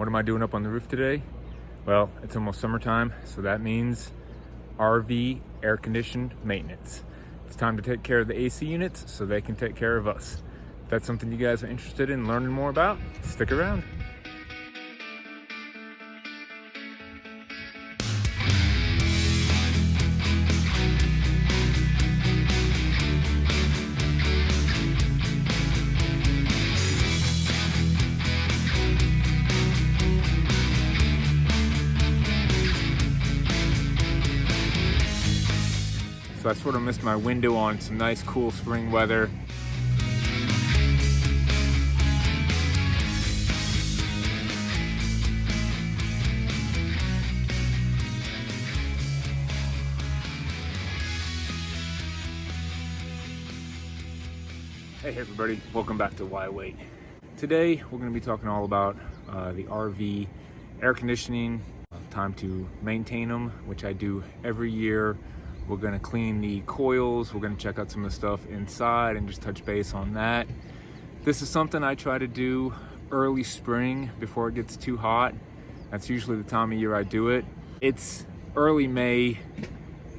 What am I doing up on the roof today? Well, it's almost summertime, so that means RV air conditioned maintenance. It's time to take care of the AC units so they can take care of us. If that's something you guys are interested in learning more about, stick around. So I sort of missed my window on some nice cool spring weather. Hey everybody, welcome back to Why Wait. Today we're going to be talking all about the RV air conditioning, time to maintain them, which I do every year. We're going to clean the coils, we're going to check out some of the stuff inside and just touch base on that. This is something I try to do early spring before it gets too hot. That's usually the time of year I do it. It's early May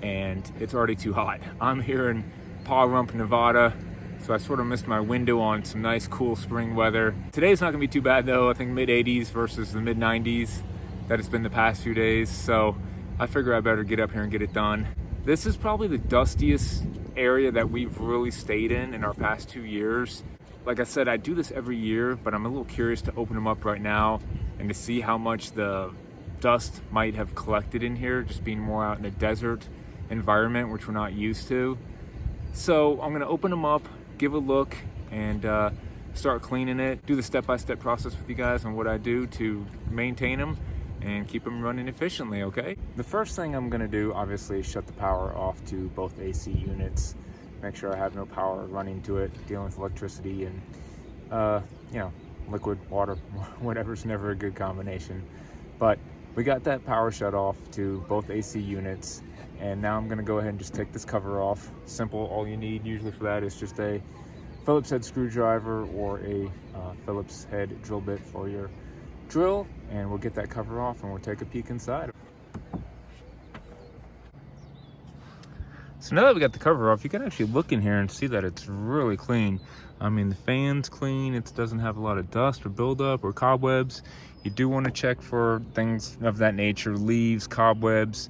and it's already too hot. I'm here in Paw Rump, Nevada, so I sort of missed my window on some nice cool spring weather. Today's not going to be too bad though. I think mid 80s versus the mid 90s that it's been the past few days, so I figure I better get up here and get it done. This is probably the dustiest area that we've really stayed in our past 2 years. Like I said, I do this every year, but I'm a little curious to open them up right now and to see how much the dust might have collected in here, just being more out in a desert environment, which we're not used to. So I'm gonna open them up, give a look, and start cleaning it, do the step-by-step process with you guys on what I do to maintain them and keep them running efficiently, okay? The first thing I'm gonna do, obviously, is shut the power off to both AC units, make sure I have no power running to it, dealing with electricity and, liquid, water, whatever's never a good combination. But we got that power shut off to both AC units, and now I'm gonna go ahead and just take this cover off. Simple, all you need usually for that is just a Phillips head screwdriver or a Phillips head drill bit for your drill, and we'll get that cover off and we'll take a peek inside. So now that we got the cover off, you can actually look in here and see that it's really clean. I mean, the fan's clean, it doesn't have a lot of dust or buildup or cobwebs. You do want to check for things of that nature, leaves, cobwebs.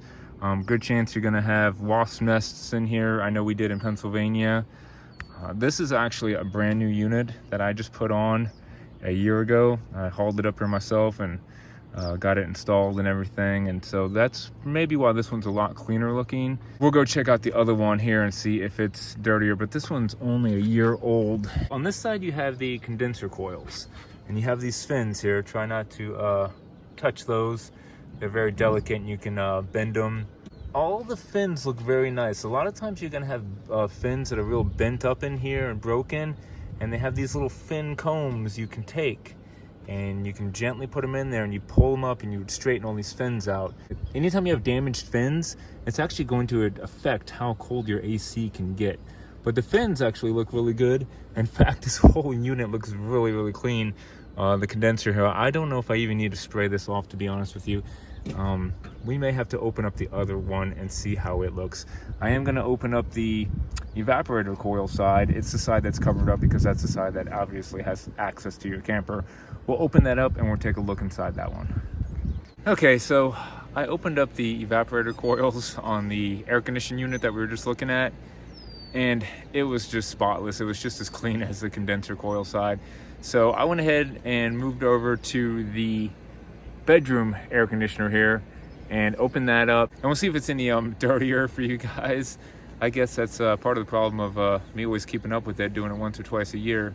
Good chance you're gonna have wasp nests in here. I know we did in Pennsylvania. This is actually a brand new unit that I just put on a year ago. I hauled it up here myself and got it installed and everything, and so that's maybe why this one's a lot cleaner looking. We'll go check out the other one here and see if it's dirtier, but this one's only a year old. On this side you have the condenser coils, and you have these fins here. Try not to touch those. They're very delicate and you can bend them. All the fins look very nice. A lot of times you're gonna have fins that are real bent up in here and broken, and they have these little fin combs you can take and you can gently put them in there and you pull them up and you would straighten all these fins out. Anytime you have damaged fins, it's actually going to affect how cold your AC can get. But the fins actually look really good. In fact, this whole unit looks really, really clean. The condenser here, I don't know if I even need to spray this off, to be honest with you. We may have to open up the other one and see how it looks. I am going to open up the evaporator coil side. It's the side that's covered up because that's the side that obviously has access to your camper. We'll open that up and we'll take a look inside that one. Okay, so I opened up the evaporator coils on the air conditioning unit that we were just looking at, and it was just spotless. It was just as clean as the condenser coil side. So I went ahead and moved over to the bedroom air conditioner here and open that up, and we'll see if it's any dirtier for you guys. I guess that's part of the problem of me always keeping up with it, doing it once or twice a year.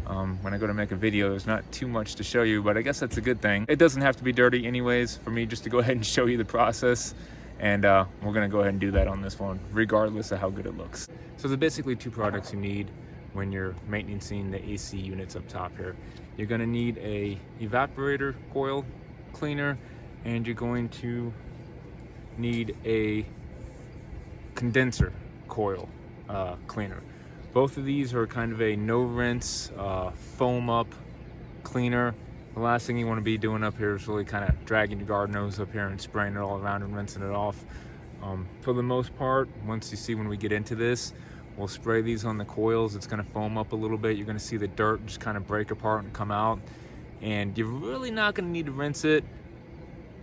When I go to make a video, there's not too much to show you, but I guess that's a good thing. It doesn't have to be dirty anyways for me just to go ahead and show you the process, and we're gonna go ahead and do that on this one regardless of how good it looks. So there's basically two products you need when you're maintaining the AC units up top here. You're gonna need a evaporator coil cleaner, and you're going to need a condenser coil cleaner. Both of these are kind of a no rinse foam up cleaner. The last thing you want to be doing up here is really kind of dragging your garden hose up here and spraying it all around and rinsing it off. For the most part, once you see when we get into this, we'll spray these on the coils. It's going to foam up a little bit. You're going to see the dirt just kind of break apart and come out. And you're really not going to need to rinse it.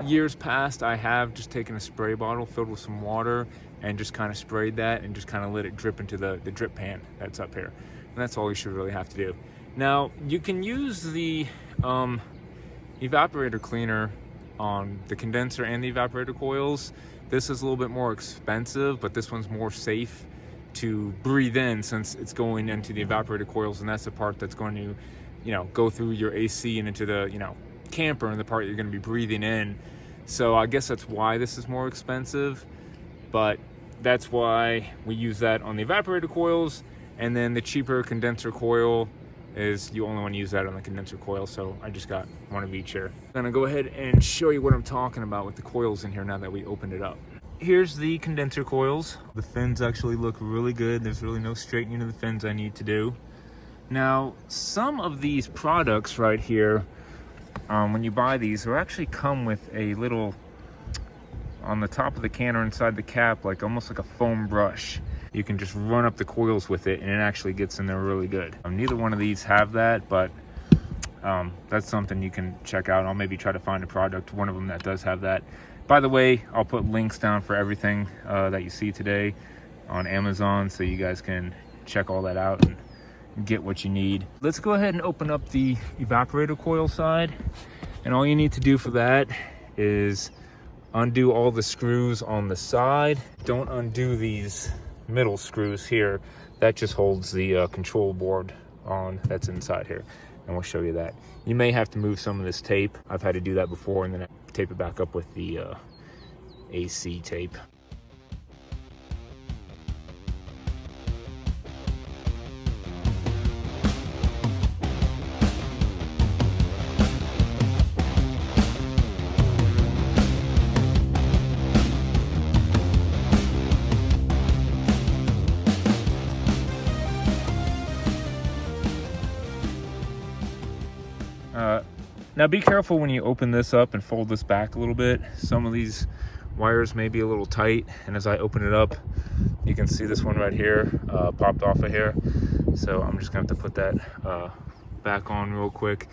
Years past, I have just taken a spray bottle filled with some water and just kind of sprayed that and just kind of let it drip into the drip pan that's up here. And that's all you should really have to do. Now, you can use the evaporator cleaner on the condenser and the evaporator coils. This is a little bit more expensive, but this one's more safe to breathe in since it's going into the evaporator coils, and that's the part that's going to, go through your AC and into the, camper, and the part you're going to be breathing in. So I guess that's why this is more expensive, but that's why we use that on the evaporator coils. And then the cheaper condenser coil is you only want to use that on the condenser coil, so I just got one of each here. I'm gonna go ahead and show you what I'm talking about with the coils in here now that we opened it up. Here's the condenser coils. The fins actually look really good. There's really no straightening of the fins I need to do. Now, some of these products right here, when you buy these, they actually come with a little, on the top of the can or inside the cap, like almost like a foam brush. You can just run up the coils with it and it actually gets in there really good. Neither one of these have that, but that's something you can check out. I'll maybe try to find a product, one of them that does have that. By the way, I'll put links down for everything that you see today on Amazon, so you guys can check all that out and get what you need. Let's go ahead and open up the evaporator coil side. And all you need to do for that is undo all the screws on the side. Don't undo these middle screws here. That just holds the control board on that's inside here, and we'll show you that. You may have to move some of this tape. I've had to do that before, and then tape it back up with the AC tape. Now be careful when you open this up and fold this back a little bit. Some of these wires may be a little tight, and as I open it up, you can see this one right here popped off of here. So I'm just gonna have to put that back on real quick.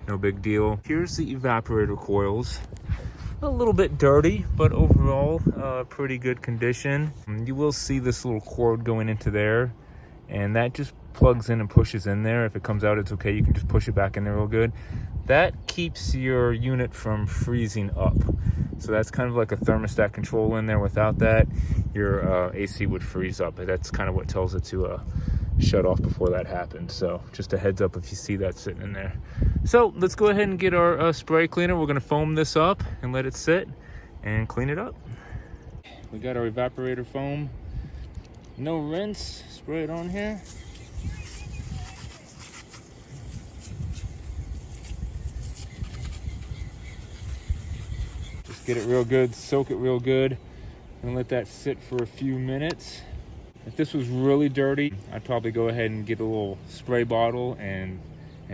No big deal. Here's the evaporator coils. A little bit dirty, but overall pretty good condition. You will see this little cord going into there, and that just plugs in and pushes in there. If it comes out, it's okay. You can just push it back in there real good. That keeps your unit from freezing up. So that's kind of like a thermostat control in there. Without that, your AC would freeze up. That's kind of what tells it to shut off before that happens. So just a heads up if you see that sitting in there. So let's go ahead and get our spray cleaner. We're gonna foam this up and let it sit and clean it up. We got our evaporator foam. No rinse, spray it on here. Get it real good, soak it real good, and let that sit for a few minutes. If this was really dirty, I'd probably go ahead and get a little spray bottle and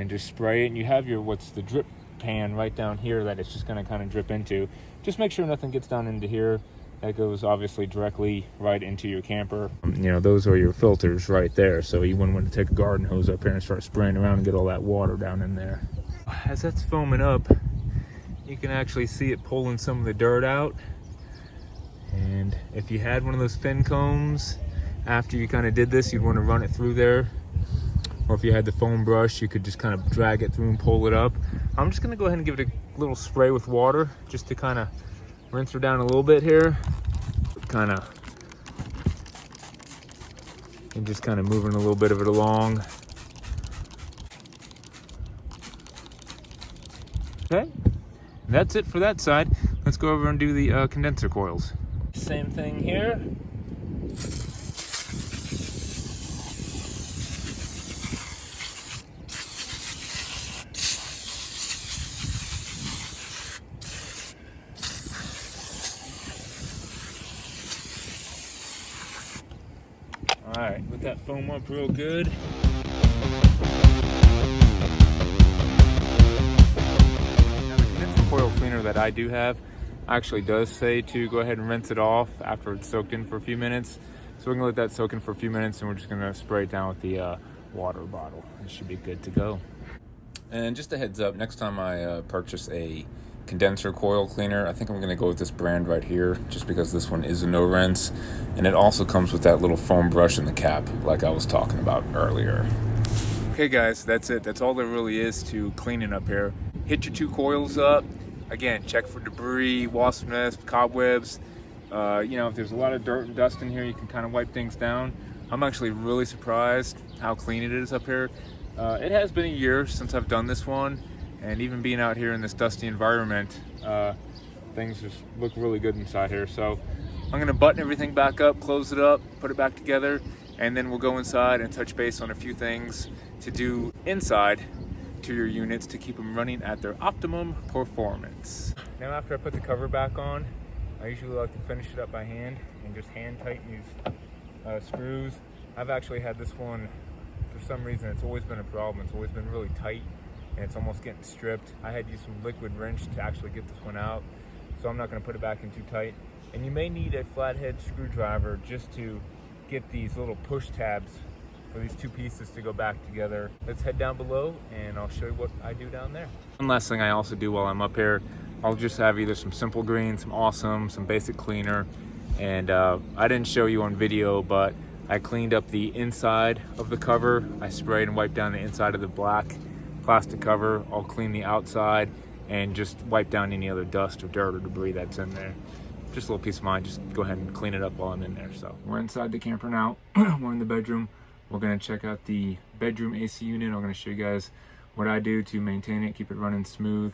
just spray it. And you have your the drip pan right down here that it's just gonna kind of drip into. Just make sure nothing gets down into here. That goes obviously directly right into your camper. Those are your filters right there. So you wouldn't want to take a garden hose up here and start spraying around and get all that water down in there. As that's foaming up, you can actually see it pulling some of the dirt out. And if you had one of those fin combs, after you kind of did this, you'd want to run it through there. Or if you had the foam brush, you could just kind of drag it through and pull it up. I'm just gonna go ahead and give it a little spray with water just to kind of rinse her down a little bit here. And just kind of moving a little bit of it along. Okay. That's it for that side. Let's go over and do the condenser coils. Same thing here. All right, let that foam up real good. that I do have actually does say to go ahead and rinse it off after it's soaked in for a few minutes. So we're gonna let that soak in for a few minutes, and we're just gonna spray it down with the water bottle. It should be good to go. And just a heads up, next time I purchase a condenser coil cleaner, I think I'm gonna go with this brand right here, just because this one is a no rinse, and it also comes with that little foam brush in the cap like I was talking about earlier. Okay guys, that's it. That's all there really is to cleaning up here. Hit your 2 coils up. Again, check for debris, wasp nests, cobwebs. You know, if there's a lot of dirt and dust in here, you can kind of wipe things down. I'm actually really surprised how clean it is up here. It has been a year since I've done this one, and even being out here in this dusty environment, things just look really good inside here. So I'm gonna button everything back up, close it up, put it back together, and then we'll go inside and touch base on a few things to do inside to your units to keep them running at their optimum performance. Now after I put the cover back on, I usually like to finish it up by hand and just hand tighten these screws. I've actually had this one, for some reason, it's always been a problem. It's always been really tight and it's almost getting stripped. I had to use some liquid wrench to actually get this one out, so I'm not gonna put it back in too tight. And you may need a flathead screwdriver just to get these little push tabs for these 2 pieces to go back together. Let's head down below and I'll show you what I do down there. One last thing I also do while I'm up here, I'll just have either some Simple Green, some Awesome, some basic cleaner. And I didn't show you on video, but I cleaned up the inside of the cover. I sprayed and wiped down the inside of the black plastic cover. I'll clean the outside and just wipe down any other dust or dirt or debris that's in there. Just a little peace of mind, just go ahead and clean it up while I'm in there. So we're inside the camper now. We're in the bedroom. We're gonna check out the bedroom AC unit. I'm gonna show you guys what I do to maintain it, keep it running smooth.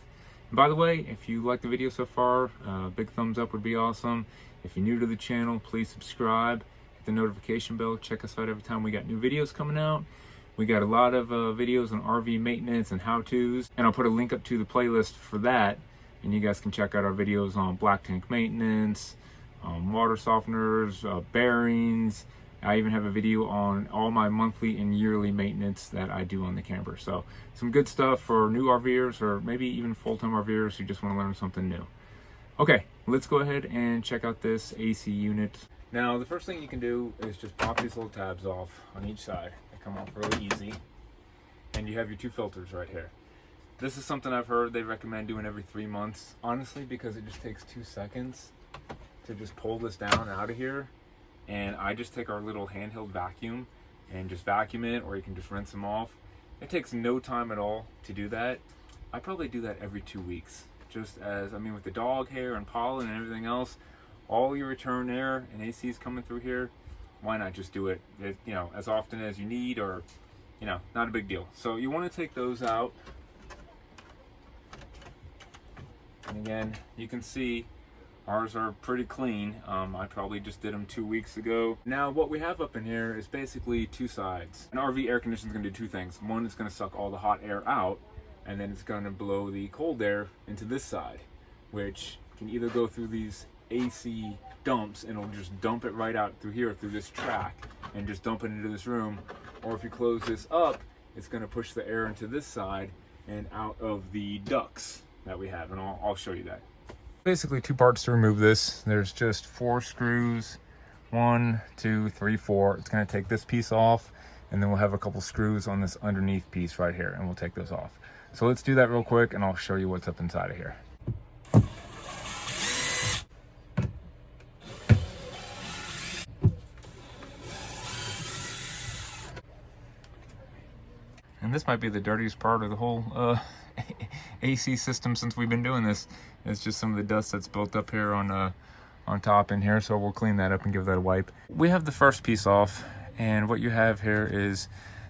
And by the way, if you like the video so far, big thumbs up would be awesome. If you're new to the channel, please subscribe, hit the notification bell, check us out every time we got new videos coming out. We got a lot of videos on RV maintenance and how-tos, and I'll put a link up to the playlist for that, and you guys can check out our videos on black tank maintenance, water softeners, bearings. I even have a video on all my monthly and yearly maintenance that I do on the camper. So some good stuff for new RVers or maybe even full-time RVers who just want to learn something new. Okay, let's go ahead and check out this AC unit. Now, the first thing you can do is just pop these little tabs off on each side. They come off really easy. And you have your 2 filters right here. This is something I've heard they recommend doing every 3 months. Honestly, because it just takes 2 seconds to just pull this down and out of here. And I just take our little handheld vacuum and just vacuum it, or you can just rinse them off. It takes no time at all to do that. I probably do that every 2 weeks. Just as, I mean, with the dog hair and pollen and everything else, all your return air and AC is coming through here. Why not just do it, you know, as often as you need, or, you know, not a big deal. So you want to take those out. And again, you can see ours are pretty clean. I probably just did them 2 weeks ago. Now what we have up in here is basically 2 sides. An RV air conditioner is going to do 2 things. One, it's going to suck all the hot air out, and then it's going to blow the cold air into this side, which can either go through these AC dumps and it'll just dump it right out through here, through this track, and just dump it into this room. Or if you close this up, it's going to push the air into this side and out of the ducts that we have, and I'll show you that. Basically 2 parts to remove this. There's just 4 screws, 1, 2, 3, 4. It's going to take this piece off, and then we'll have a couple screws on this underneath piece right here, and we'll take those off. So let's do that real quick, and I'll show you what's up inside of here. And this might be the dirtiest part of the whole AC system since we've been doing this. It's just some of the dust that's built up here on top in here, so we'll clean that up and give that a wipe. We have the first piece off, and what you have here is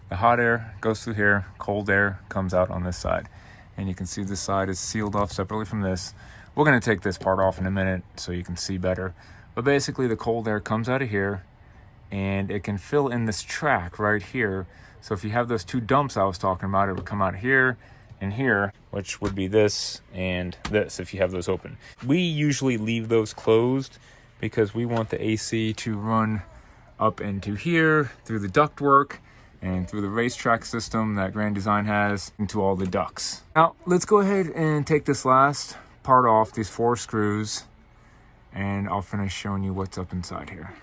the hot air goes through here, cold air comes out on this side. And you can see this side is sealed off separately from this. We're going to take this part off in a minute so you can see better. But basically the cold air comes out of here, and it can fill in this track right here. So if you have those 2 dumps I was talking about, it would come out here and here, which would be this and this if you have those open. We usually leave those closed because we want the AC to run up into here through the ductwork and through the racetrack system that Grand Design has into all the ducts. Now let's go ahead and take this last part off, these 4 screws, and I'll finish showing you what's up inside here.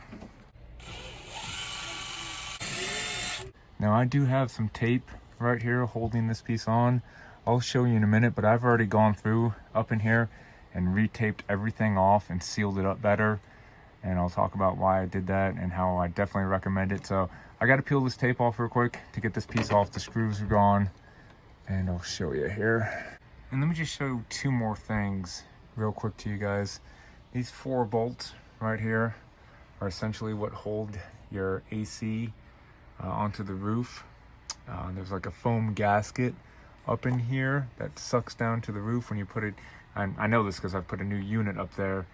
Now I do have some tape right here holding this piece on. I'll show you in a minute, but I've already gone through up in here and retaped everything off and sealed it up better. And I'll talk about why I did that and how I definitely recommend it. So I got to peel this tape off real quick to get this piece off. The screws are gone, and I'll show you here. And let me just show 2 more things real quick to you guys. These 4 bolts right here are essentially what hold your AC onto the roof. There's like a foam gasket up in here that sucks down to the roof when you put it. I know this because I've put a new unit up there,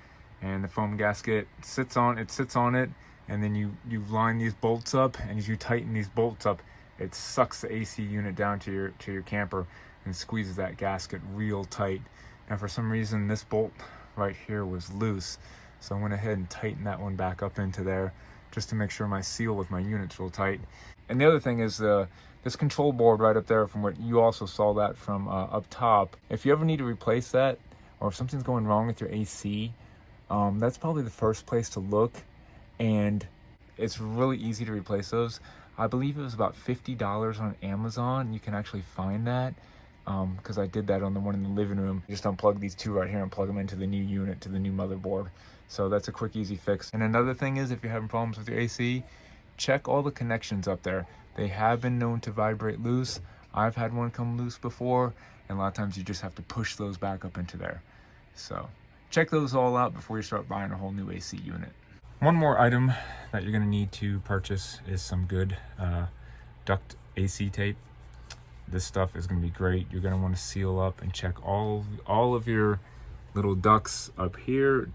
and the foam gasket sits on it, and then you line these bolts up, and as you tighten these bolts up, it sucks the AC unit down to your camper and squeezes that gasket real tight. Now for some reason this bolt right here was loose, so I went ahead and tightened that one back up into there just to make sure my seal with my unit's real tight. And the other thing is this control board right up there, from what you also saw that from up top. If you ever need to replace that, or if something's going wrong with your AC, that's probably the first place to look, and it's really easy to replace those. I believe it was about $50 on Amazon. You can actually find that, because I did that on the one in the living room. Just unplug these 2 right here and plug them into the new unit, to the new motherboard. So that's a quick, easy fix. And another thing is, if you're having problems with your AC, check all the connections up there. They have been known to vibrate loose. I've had one come loose before, and a lot of times you just have to push those back up into there. So check those all out before you start buying a whole new AC unit. One more item that you're gonna need to purchase is some good duct AC tape. This stuff is gonna be great. You're gonna wanna seal up and check all of your little ducts up here.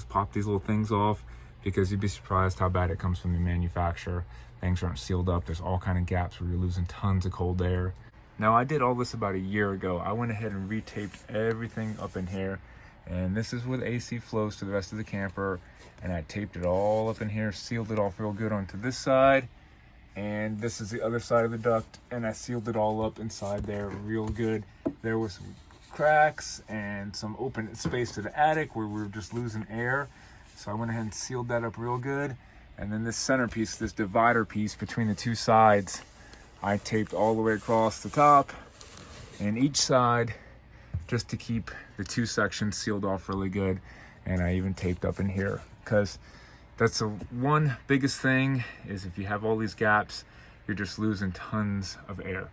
Pop these little things off, because you'd be surprised how bad it comes from the manufacturer. Things aren't sealed up. There's all kind of gaps where you're losing tons of cold air. Now I did all this about a year ago. I went ahead and retaped everything up in here, and this is where the AC flows to the rest of the camper, and I taped it all up in here, sealed it off real good onto this side, and this is the other side of the duct, and I sealed it all up inside there real good. There were some cracks and some open space to the attic where we were just losing air, so I went ahead and sealed that up real good. And then this centerpiece, this divider piece between the 2 sides, I taped all the way across the top and each side, just to keep the 2 sections sealed off really good. And I even taped up in here, because that's the one biggest thing, is if you have all these gaps, you're just losing tons of air.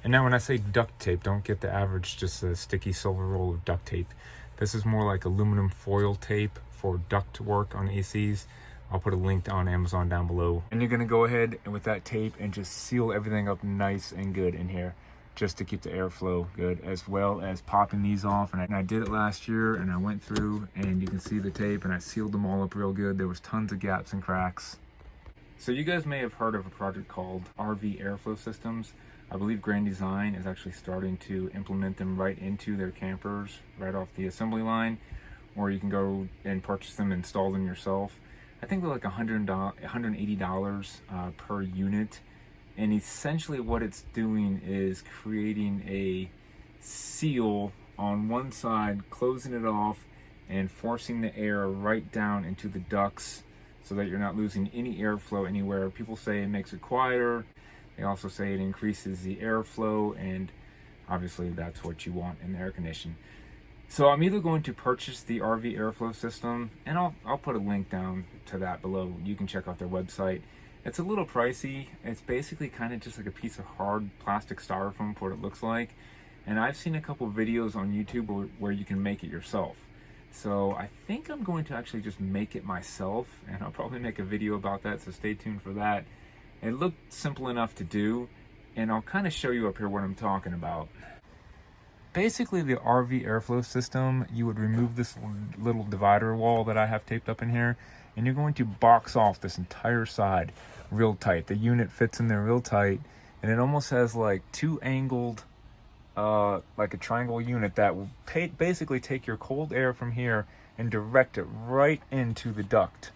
And now when I say duct tape, don't get the average, just a sticky silver roll of duct tape. This is more like aluminum foil tape for duct work on ACs. I'll put a link on Amazon down below. And you're gonna go ahead and with that tape and just seal everything up nice and good in here, just to keep the airflow good, as well as popping these off. And I did it last year, and I went through, and you can see the tape, and I sealed them all up real good. There was tons of gaps and cracks. So you guys may have heard of a project called RV airflow systems. I believe Grand Design is actually starting to implement them right into their campers, right off the assembly line, or you can go and purchase them and install them yourself. I think they're like $180 per unit. And essentially what it's doing is creating a seal on one side, closing it off, and forcing the air right down into the ducts so that you're not losing any airflow anywhere. People say it makes it quieter. They also say it increases the airflow, and obviously that's what you want in the air conditioning. So I'm either going to purchase the RV airflow system, and I'll put a link down to that below. You can check out their website. It's a little pricey. It's basically kind of just like a piece of hard plastic styrofoam for what it looks like. And I've seen a couple videos on YouTube where you can make it yourself. So I think I'm going to actually just make it myself, and I'll probably make a video about that, so stay tuned for that. It looked simple enough to do, and I'll kind of show you up here what I'm talking about. Basically, the RV airflow system, you would remove this little divider wall that I have taped up in here, and you're going to box off this entire side real tight. The unit fits in there real tight, and it almost has like 2 angled, like a triangle unit that will basically take your cold air from here and direct it right into the duct.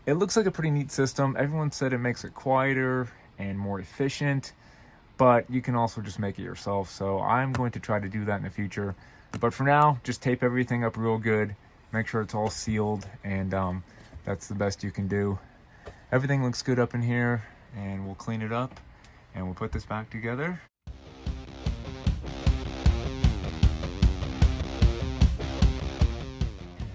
It looks like a pretty neat system. Everyone said it makes it quieter and more efficient, but you can also just make it yourself. So I'm going to try to do that in the future. But for now, just tape everything up real good. Make sure it's all sealed, and that's the best you can do. Everything looks good up in here, and we'll clean it up and we'll put this back together.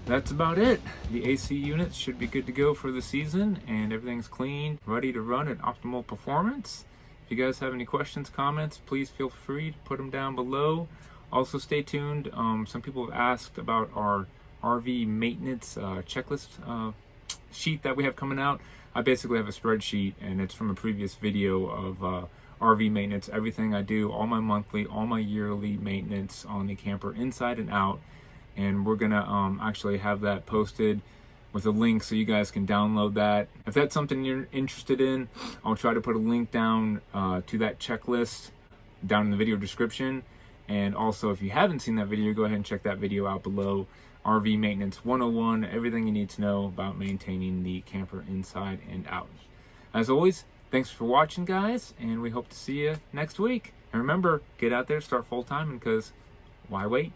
That's about it. The AC units should be good to go for the season, and everything's clean, ready to run at optimal performance. If you guys have any questions, comments, please feel free to put them down below. Also stay tuned. Some people have asked about our RV maintenance checklist sheet that we have coming out. I basically have a spreadsheet, and it's from a previous video of RV maintenance, everything I do, all my monthly, all my yearly maintenance on the camper inside and out. And we're gonna actually have that posted with a link so you guys can download that. If that's something you're interested in, I'll try to put a link down to that checklist down in the video description. And also, if you haven't seen that video, go ahead and check that video out below. RV Maintenance 101, everything you need to know about maintaining the camper inside and out. As always, thanks for watching, guys, and we hope to see you next week. And remember, get out there, start full time, because why wait?